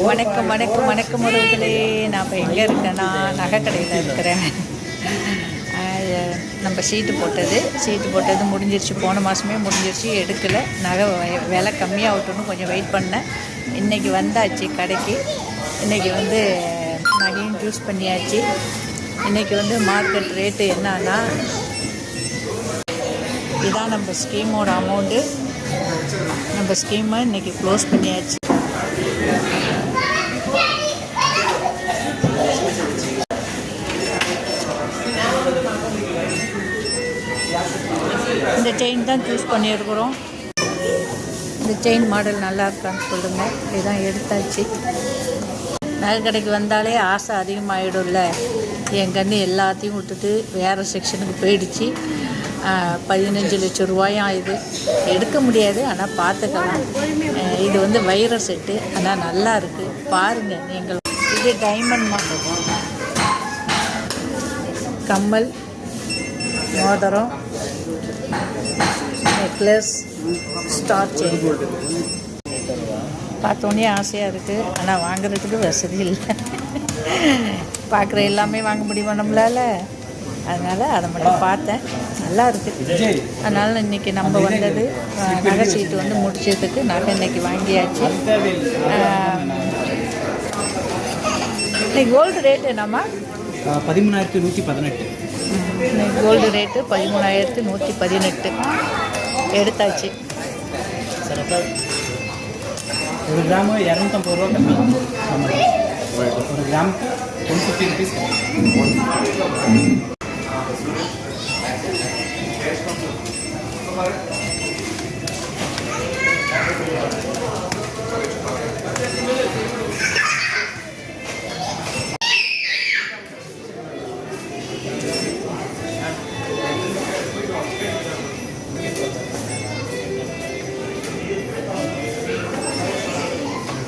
வணக்கம் வணக்கம் வணக்கம் உறவுகளே. நான் இப்போ எங்கே இருக்கேன்னா நகை கடையில் இருக்கிறேன். நம்ம சீட்டு போட்டது முடிஞ்சிருச்சு. போன மாதமே முடிஞ்சிருச்சு. எடுக்கலை. நகை விலை கம்மியாகட்டும்னு கொஞ்சம் வெயிட் பண்ணேன். இன்றைக்கி வந்தாச்சு கடைக்கு. இன்றைக்கி நகையும் சூஸ் பண்ணியாச்சு. இன்றைக்கி மார்க்கெட் ரேட்டு என்னன்னா, இதான் நம்ம ஸ்கீமோட அமௌண்ட்டு. நம்ம ஸ்கீமை இன்றைக்கி க்ளோஸ் பண்ணியாச்சு. இந்த செயின் தான் சூஸ் பண்ணியிருக்கிறோம். இந்த செயின் மாடல் நல்லா இருக்கான்னு சொல்லுங்கள். இதுதான் எடுத்தாச்சு. நகை கடைக்கு வந்தாலே ஆசை அதிகமாகிடும்ல. என் கண்ணு எல்லாத்தையும் விட்டுட்டு வேறு செக்ஷனுக்கு போயிடுச்சு. 15 லட்சம் ரூபாயும் இது எடுக்க முடியாது, ஆனால் பார்த்துக்கலாம். இது வைர செட்டு, ஆனால் நல்லா இருக்குது. பாருங்கள் நீங்கள். இது டைமண்ட் மாடல் கம்மல், மோதிரம், நெக்லஸ், ஸ்டார் செயின். பார்த்தோன்னே ஆசையாக இருக்குது, ஆனால் வாங்குறதுக்கு வசதி இல்லை. பார்க்குற எல்லாமே வாங்க முடியுமா நம்மளால்? அதனால் அதை மட்டும் பார்த்தேன். நல்லா இருக்குது. அதனால் இன்றைக்கி நம்ம வந்தது நகை சீட்டு முடிச்சதுக்கு நகை இன்றைக்கி வாங்கியாச்சு. இன்னைக்கு கோல்டு ரேட்டு என்னம்மா? 13,118. இன்னைக்கு கோல்டு ரேட்டு 13,118 எடுத்தாச்சு. ஒரு கிராமு 250 ரூபா கம்மி. ஒரு கிராமுக்கு 150 ருபீஸ்.